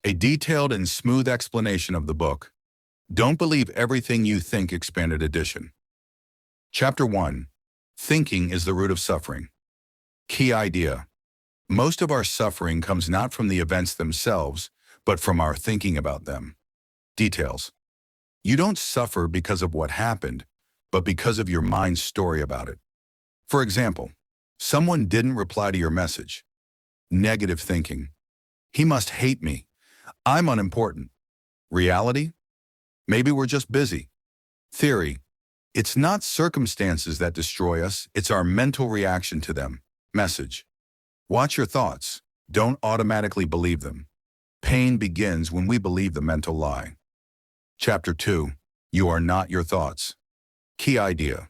A detailed and smooth explanation of the book. Don't Believe Everything You Think, Expanded Edition. Chapter 1. Thinking is the Root of Suffering. Key idea. Most of our suffering comes not from the events themselves, but from our thinking about them. Details. You don't suffer because of what happened, but because of your mind's story about it. For example, someone didn't reply to your message. Negative thinking. He must hate me. I'm unimportant. Reality? Maybe we're just busy. Theory. It's not circumstances that destroy us, it's our mental reaction to them. Message. Watch your thoughts. Don't automatically believe them. Pain begins when we believe the mental lie. Chapter 2. You are not your thoughts. Key idea.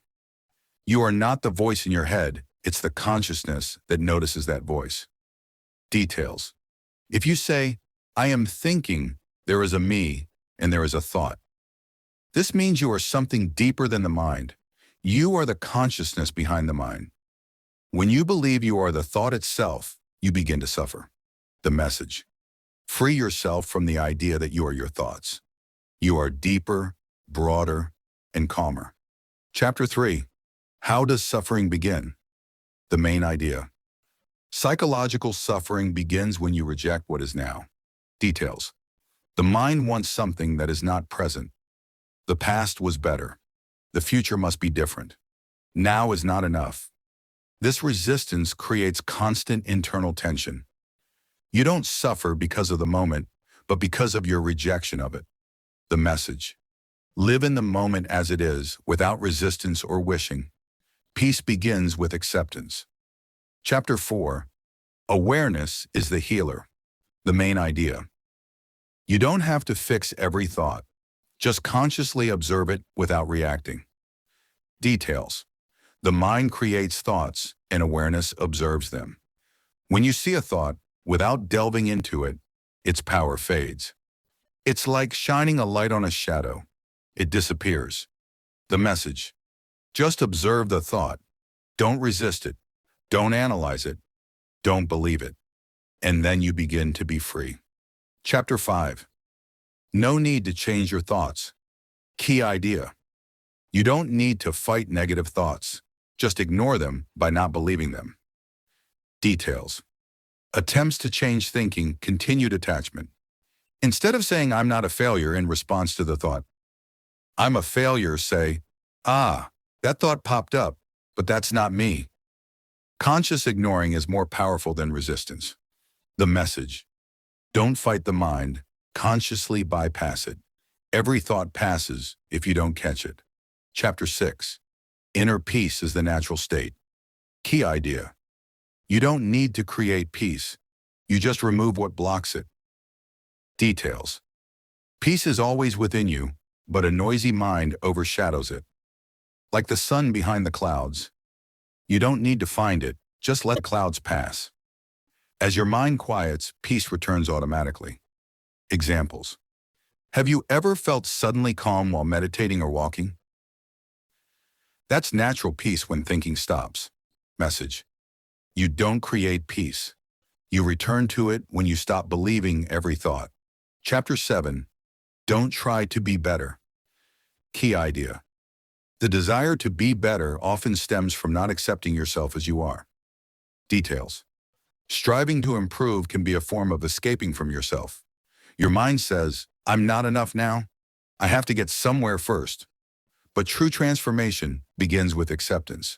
You are not the voice in your head, it's the consciousness that notices that voice. Details. If you say, I am thinking, there is a me, and there is a thought. This means you are something deeper than the mind. You are the consciousness behind the mind. When you believe you are the thought itself, you begin to suffer. The message. Free yourself from the idea that you are your thoughts. You are deeper, broader, and calmer. Chapter 3. How does suffering begin? The main idea. Psychological suffering begins when you reject what is now. Details. The mind wants something that is not present. The past was better. The future must be different. Now is not enough. This resistance creates constant internal tension. You don't suffer because of the moment, but because of your rejection of it. The message. Live in the moment as it is, without resistance or wishing. Peace begins with acceptance. Chapter 4. Awareness is the healer. The main idea. You don't have to fix every thought. Just consciously observe it without reacting. Details. The mind creates thoughts, and awareness observes them. When you see a thought, without delving into it, its power fades. It's like shining a light on a shadow. It disappears. The message. Just observe the thought. Don't resist it. Don't analyze it. Don't believe it. And then you begin to be free. Chapter 5. No need to change your thoughts. Key idea. You don't need to fight negative thoughts. Just ignore them by not believing them. Details. Attempts to change thinking, continued attachment. Instead of saying I'm not a failure in response to the thought, I'm a failure, say, that thought popped up, but that's not me. Conscious ignoring is more powerful than resistance. The message. Don't fight the mind, consciously bypass it. Every thought passes if you don't catch it. Chapter 6. Inner peace is the natural state. Key idea. You don't need to create peace. You just remove what blocks it. Details. Peace is always within you, but a noisy mind overshadows it. Like the sun behind the clouds. You don't need to find it, just let the clouds pass. As your mind quiets, peace returns automatically. Examples. Have you ever felt suddenly calm while meditating or walking? That's natural peace when thinking stops. Message. You don't create peace. You return to it when you stop believing every thought. Chapter 7. Don't try to be better. Key idea. The desire to be better often stems from not accepting yourself as you are. Details. Striving to improve can be a form of escaping from yourself. Your mind says, I'm not enough now. I have to get somewhere first. But true transformation begins with acceptance.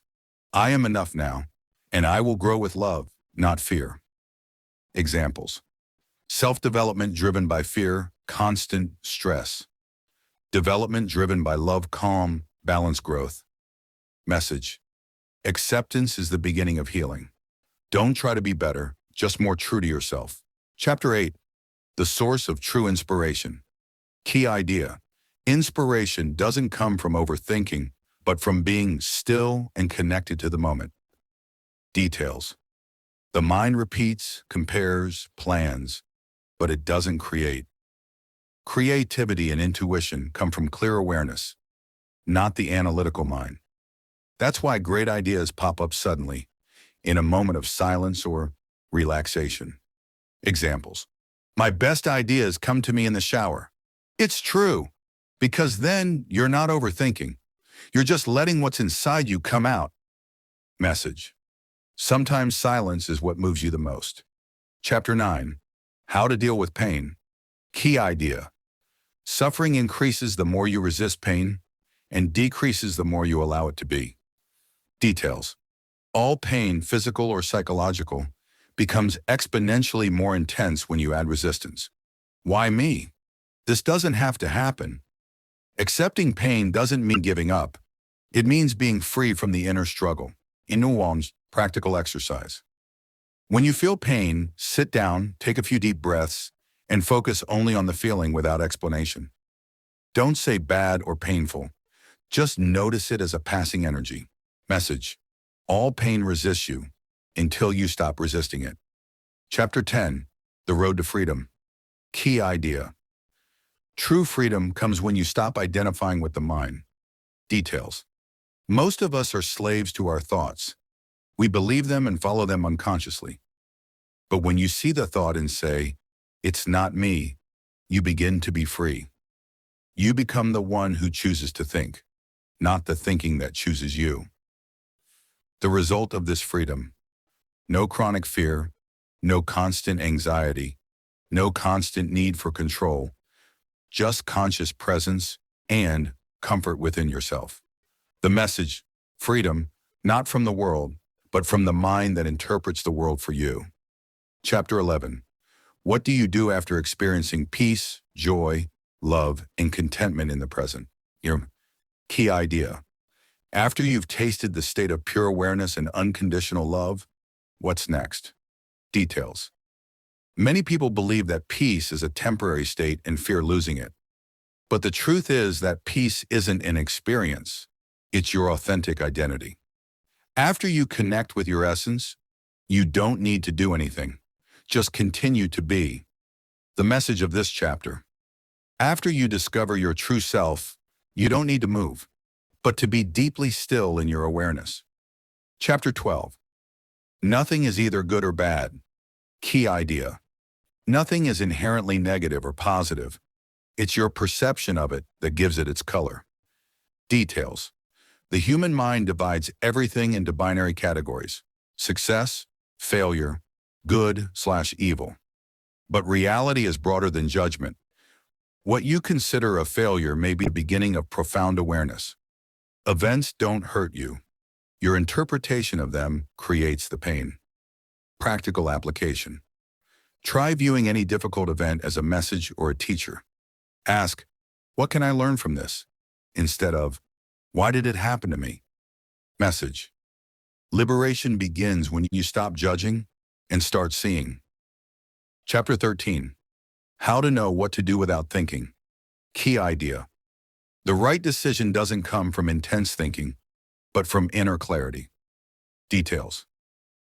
I am enough now, and I will grow with love, not fear. Examples. Self-development driven by fear, constant stress. Development driven by love, calm, balanced growth. Message. Acceptance is the beginning of healing. Don't try to be better, just more true to yourself. Chapter 8. The source of true inspiration. Key idea. Inspiration doesn't come from overthinking, but from being still and connected to the moment. Details. The mind repeats, compares, plans, but it doesn't create. Creativity and intuition come from clear awareness, not the analytical mind. That's why great ideas pop up suddenly, in a moment of silence or relaxation. Examples. My best ideas come to me in the shower. It's true, because then you're not overthinking. You're just letting what's inside you come out. Message. Sometimes silence is what moves you the most. Chapter 9. How to deal with pain. Key idea. Suffering increases the more you resist pain and decreases the more you allow it to be. Details. All pain, physical or psychological, becomes exponentially more intense when you add resistance. Why me? This doesn't have to happen. Accepting pain doesn't mean giving up. It means being free from the inner struggle. In Nguyen's practical exercise. When you feel pain, sit down, take a few deep breaths, and focus only on the feeling without explanation. Don't say bad or painful. Just notice it as a passing energy. Message. All pain resists you until you stop resisting it. Chapter 10. The Road to Freedom. Key idea. True freedom comes when you stop identifying with the mind. Details. Most of us are slaves to our thoughts. We believe them and follow them unconsciously. But when you see the thought and say, "It's not me," you begin to be free. You become the one who chooses to think, not the thinking that chooses you. The result of this freedom: no chronic fear, no constant anxiety, no constant need for control, just conscious presence and comfort within yourself. The message: freedom, not from the world, but from the mind that interprets the world for you. Chapter 11. What do you do after experiencing peace, joy, love, and contentment in the present? Your key idea. After you've tasted the state of pure awareness and unconditional love, what's next? Details. Many people believe that peace is a temporary state and fear losing it. But the truth is that peace isn't an experience. It's your authentic identity. After you connect with your essence, you don't need to do anything. Just continue to be. The message of this chapter. After you discover your true self, you don't need to move, but to be deeply still in your awareness. Chapter 12. Nothing is either good or bad. Key idea. Nothing is inherently negative or positive. It's your perception of it that gives it its color. Details. The human mind divides everything into binary categories: success, failure, good/evil. But reality is broader than judgment. What you consider a failure may be the beginning of profound awareness. Events don't hurt you. Your interpretation of them creates the pain. Practical application. Try viewing any difficult event as a message or a teacher. Ask, "What can I learn from this?" instead of, "Why did it happen to me?" Message. Liberation begins when you stop judging and start seeing. Chapter 13. How to know what to do without thinking. Key idea. The right decision doesn't come from intense thinking, but from inner clarity. Details.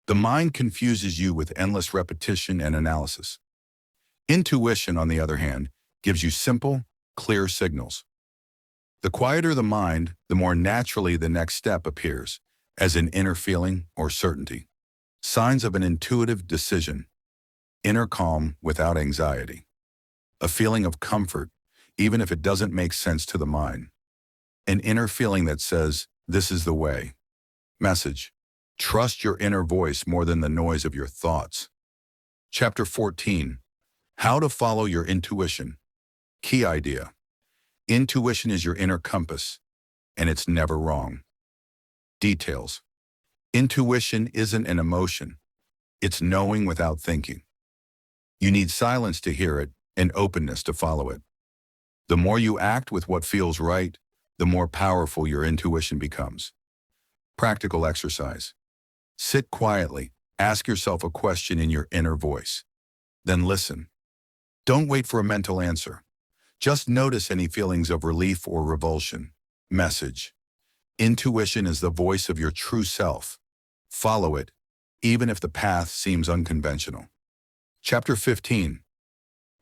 The mind confuses you with endless repetition and analysis. Intuition, on the other hand, gives you simple, clear signals. The quieter the mind, the more naturally the next step appears, as an inner feeling or certainty. Signs of an intuitive decision. Inner calm without anxiety. A feeling of comfort, even if it doesn't make sense to the mind. An inner feeling that says, "This is the way." Message. Trust your inner voice more than the noise of your thoughts. Chapter 14. How to follow your intuition. Key idea. Intuition is your inner compass, and it's never wrong. Details. Intuition isn't an emotion. It's knowing without thinking. You need silence to hear it and openness to follow it. The more you act with what feels right, the more powerful your intuition becomes. Practical exercise. Sit quietly, ask yourself a question in your inner voice. Then listen. Don't wait for a mental answer. Just notice any feelings of relief or revulsion. Message. Intuition is the voice of your true self. Follow it, even if the path seems unconventional. Chapter 15.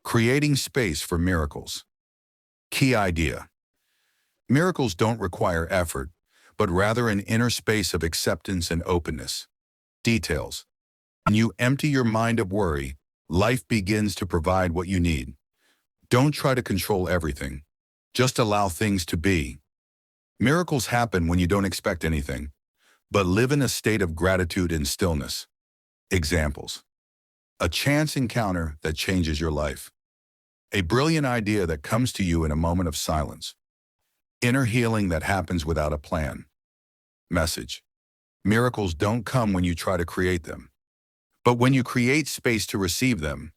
Creating space for miracles. Key idea. Miracles don't require effort, but rather an inner space of acceptance and openness. Details. When you empty your mind of worry, Life begins to provide what you need. Don't try to control everything. Just allow things to be. Miracles happen when you don't expect anything, but live in a state of gratitude and stillness. Examples: a chance encounter that changes your life. A brilliant idea that comes to you in a moment of silence. Inner healing that happens without a plan. Message: miracles don't come when you try to create them, but when you create space to receive them.